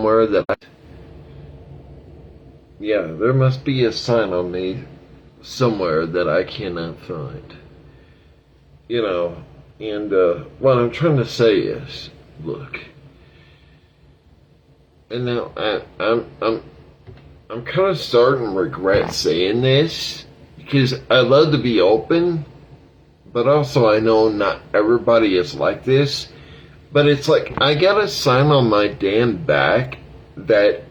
somewhere there must be a sign on me somewhere that I cannot find. You know, and what I'm trying to say is, look, and now I'm kind of starting to regret saying this because I love to be open, but also I know not everybody is like this. But it's like I got a sign on my damn back that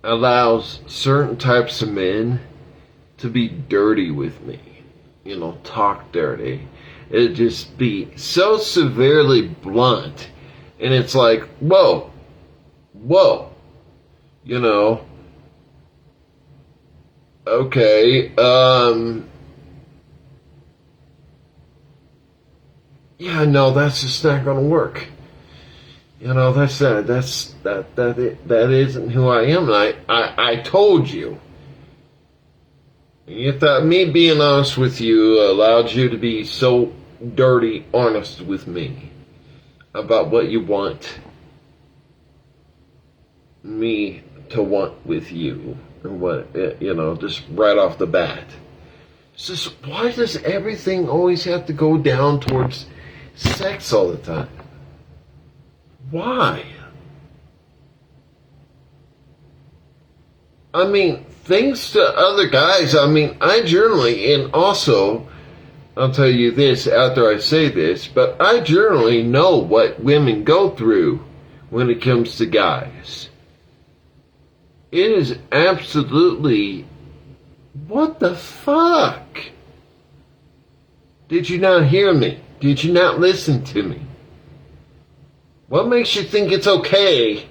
allows certain types of men to be dirty with me. You know, talk dirty. It just be so severely blunt. And it's like, whoa, you know, okay, yeah, no, that's just not gonna work. You know, that isn't who I am. And I told you. You thought me being honest with you allowed you to be so dirty honest with me about what you want me to want with you, or what, you know, just right off the bat. It's just, why does everything always have to go down towards sex all the time? Why? I mean, thanks to other guys, I mean, I generally, and also, I'll tell you this after I say this, but I generally know what women go through when it comes to guys. It is absolutely, what the fuck? Did you not hear me? Did you not listen to me? What makes you think it's okay?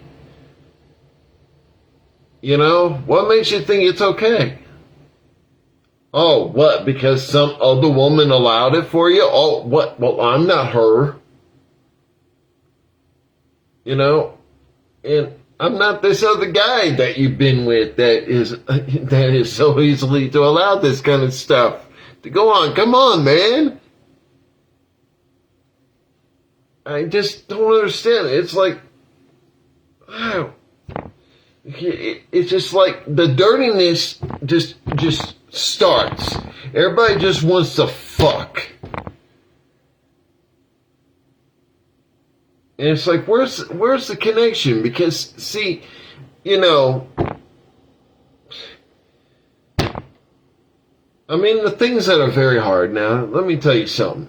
You know, what makes you think it's okay? Oh, what? Because some other woman allowed it for you? Oh, what? Well, I'm not her. You know, and I'm not this other guy that you've been with that is so easily to allow this kind of stuff to go on. Come on, man. I just don't understand. It's like, wow. It's just like the dirtiness just starts. Everybody just wants to fuck. And it's like, where's the connection? Because, see, you know, I mean, the things that are very hard now, let me tell you something.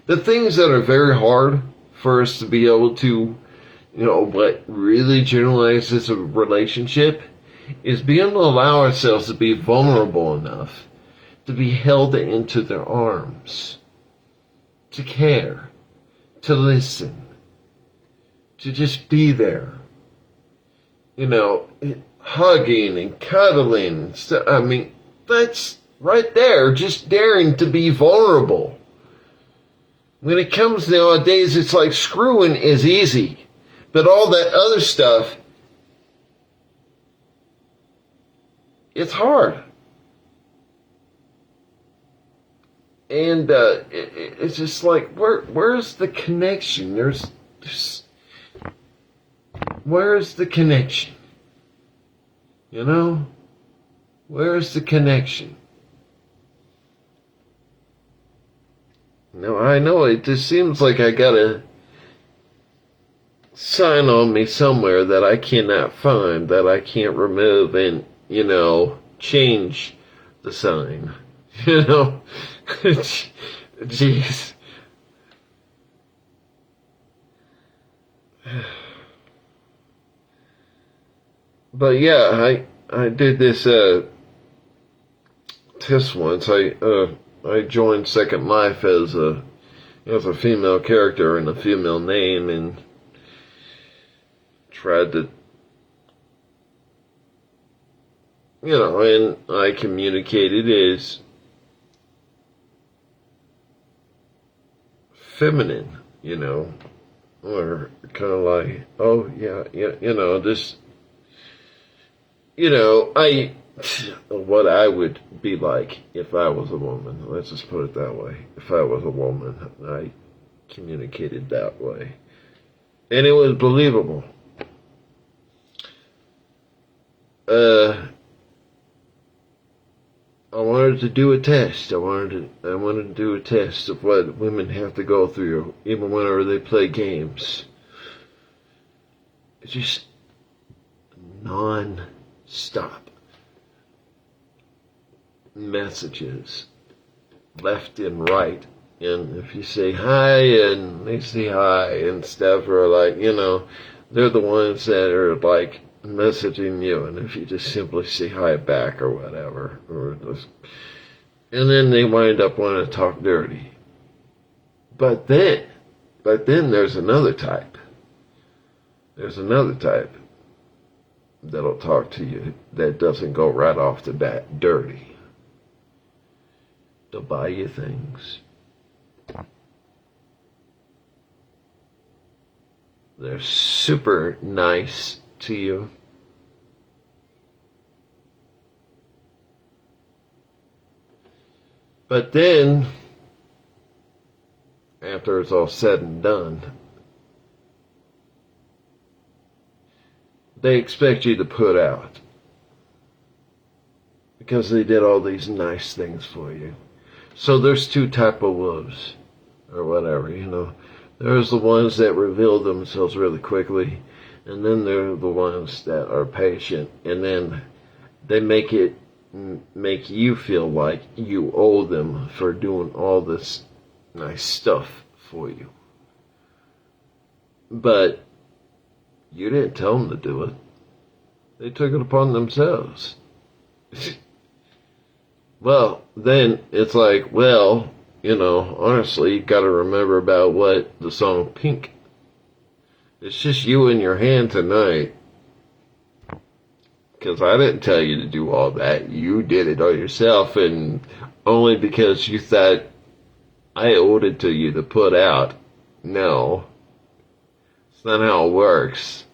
The things that are very hard for us to be able to, you know, what really generalizes a relationship is being able to allow ourselves to be vulnerable enough to be held into their arms, to care, to listen, to just be there. You know, hugging and cuddling. I mean, that's right there, just daring to be vulnerable. When it comes nowadays, it's like screwing is easy. But all that other stuff, it's hard. And it's just like, where's the connection? Where's the connection? You know? Where's the connection? No, I know, it just seems like I got a sign on me somewhere that I cannot find, that I can't remove and, you know, change the sign. You know? Jeez. But yeah, I did this test once. I joined Second Life as a female character and a female name, and tried to, you know, and I communicated as feminine, you know, or kind of like, oh yeah, you know, just, you know, what I would be like if I was a woman. Let's just put it that way. If I was a woman, I communicated that way. And it was believable. I wanted to do a test. I wanted to do a test of what women have to go through, even whenever they play games. It's just non-stop messages, left and right. And if you say hi and they say hi and stuff, or like, they're the ones that are like messaging you, and if you just simply say hi back or whatever, and then they wind up wanting to talk dirty. But then there's another type. There's another type that'll talk to you that doesn't go right off the bat dirty. They'll buy you things. They're super nice to you. But then, after it's all said and done, they expect you to put out. Because they did all these nice things for you. So there's two type of wolves, or whatever, There's the ones that reveal themselves really quickly, and then there are the ones that are patient, and then they make you feel like you owe them for doing all this nice stuff for you. But you didn't tell them to do it. They took it upon themselves. Well, then it's like, well, honestly, you gotta remember about what the song Pink. It's just you and your hand tonight. Because I didn't tell you to do all that. You did it all yourself, and only because you thought I owed it to you to put out. No. It's not how it works.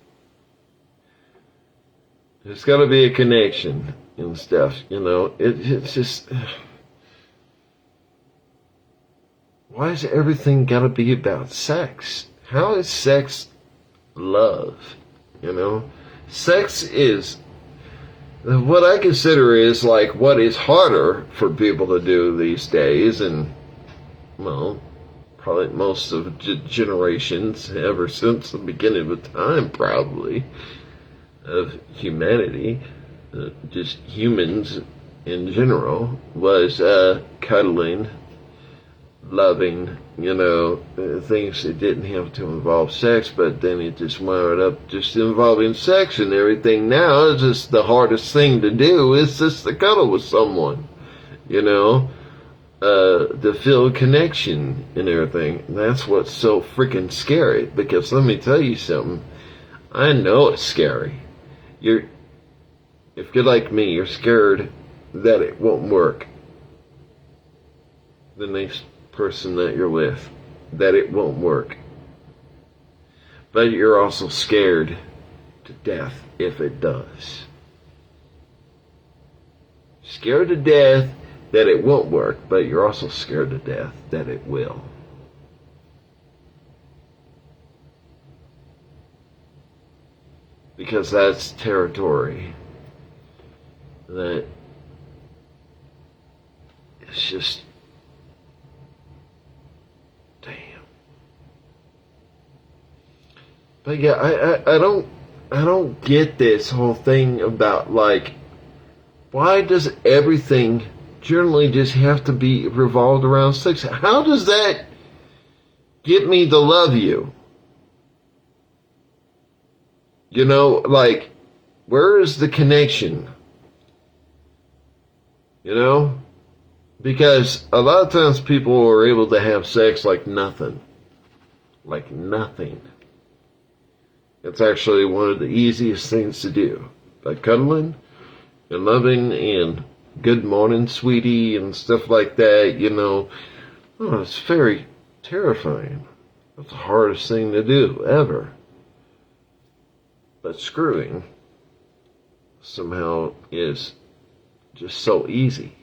There's gotta be a connection and stuff, It's just... Why is everything gotta be about sex? How is sex love? Sex is what I consider is like what is harder for people to do these days, and well, probably most of generations ever since the beginning of time, probably, of humanity, just humans in general, was cuddling, loving, things that didn't have to involve sex, but then it just wound up just involving sex and everything. Now it's just the hardest thing to do is just to cuddle with someone, to feel a connection and everything. And that's what's so freaking scary, because let me tell you something, I know it's scary. If you're like me, you're scared that it won't work. The next person that you're with, that it won't work. But you're also scared to death if it does. Scared to death that it won't work, but you're also scared to death that it will. Because that's territory that it's just damn. But yeah, I don't get this whole thing about like, why does everything generally just have to be revolved around sex? How does that get me to love you? Like, where is the connection? Because a lot of times people are able to have sex like nothing. Like nothing. It's actually one of the easiest things to do. By cuddling and loving and good morning, sweetie, and stuff like that, it's very terrifying. It's the hardest thing to do, ever. But screwing somehow is just so easy.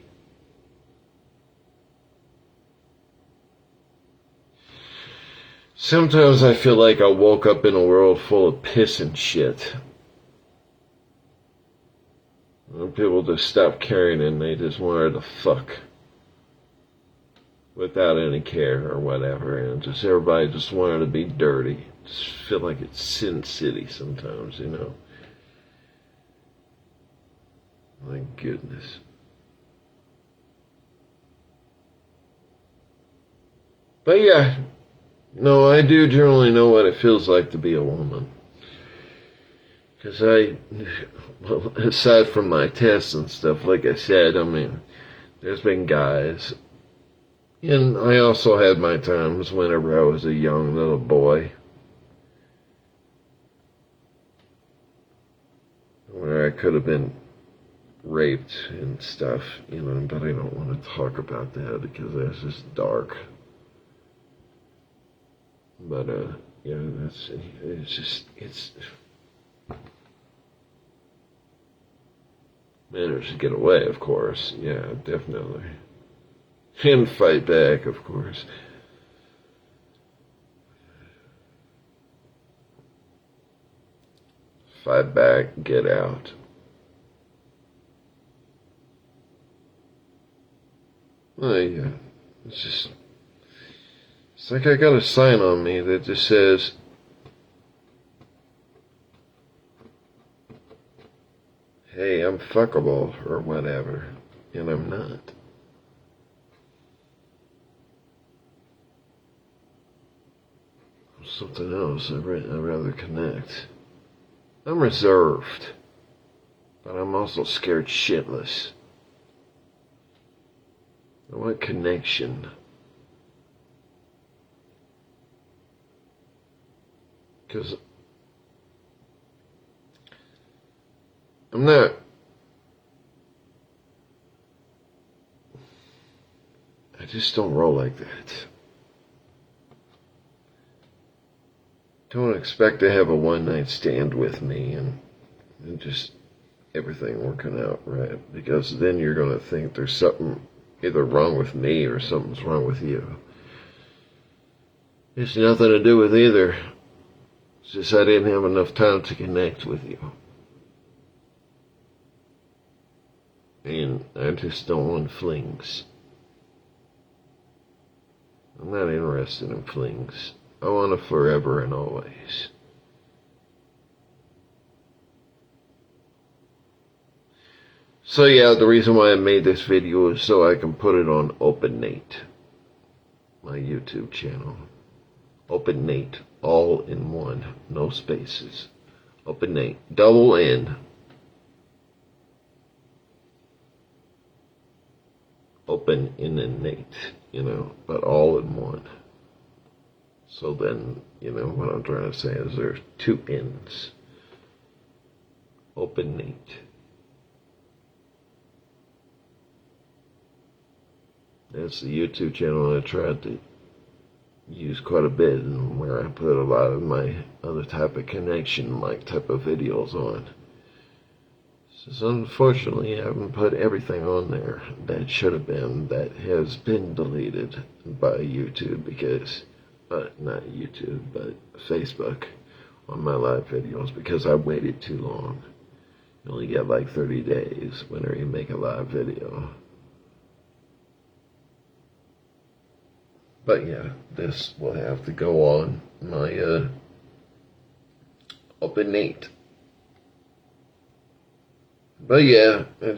Sometimes I feel like I woke up in a world full of piss and shit. And people just stopped caring and they just wanted to fuck without any care or whatever. And just everybody just wanted to be dirty. Just feel like it's Sin City sometimes, you know. My goodness. But yeah, no, I do generally know what it feels like to be a woman. Because well, aside from my tests and stuff, like I said, I mean, there's been guys. And I also had my times whenever I was a young little boy, where I could have been raped and stuff, you know, but I don't want to talk about that because that's just dark. But, yeah, it's managed to get away, of course. Yeah, definitely. And fight back, of course. Fight back, get out. Oh, yeah. It's like I got a sign on me that just says, hey, I'm fuckable, or whatever, and I'm not. Something else, I'd rather connect. I'm reserved, but I'm also scared shitless. I want connection. Because I'm not. I just don't roll like that. Don't expect to have a one-night stand with me and just everything working out right. Because then you're going to think there's something either wrong with me or something's wrong with you. It's nothing to do with either. It's just I didn't have enough time to connect with you. And I just don't want flings. I'm not interested in flings. I want a forever and always. So yeah, the reason why I made this video is so I can put it on Open Nate, my YouTube channel. Open Nate, all in one, no spaces. Open Nate, double N. Open in and Nate, you know, but all in one. So then, you know, what I'm trying to say is there's two N's. Open Nate. That's the YouTube channel I tried to use quite a bit and where I put a lot of my other type of connection, like type of videos on. So unfortunately, I haven't put everything on there that should have been, that has been deleted by YouTube because, not YouTube, but Facebook on my live videos because I waited too long. You only get like 30 days whenever you make a live video. But yeah, this will have to go on my Open Nate. But yeah, it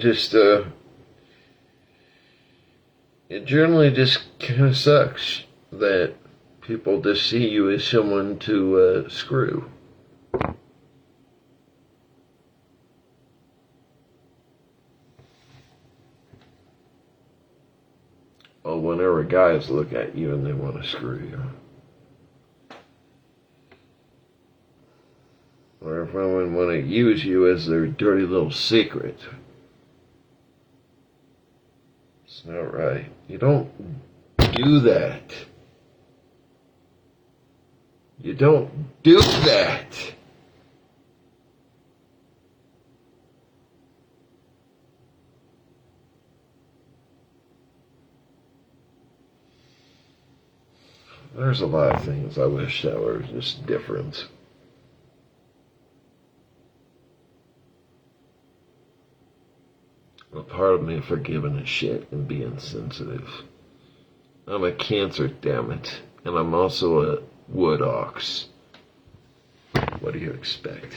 generally just kind of sucks that people just see you as someone to screw. Well, whenever guys look at you and they want to screw you. Or if I would want to use you as their dirty little secret. It's not right. You don't do that. You don't do that. There's a lot of things I wish that were just different. A part of me for giving a shit and being sensitive. I'm a Cancer, damn it. And I'm also a wood ox. What do you expect?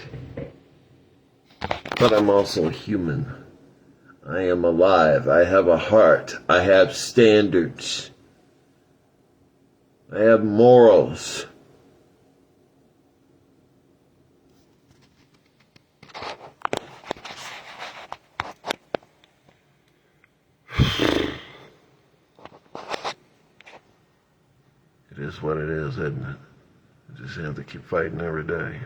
But I'm also a human. I am alive. I have a heart. I have standards. I have morals. It is what it is, isn't it? I just have to keep fighting every day.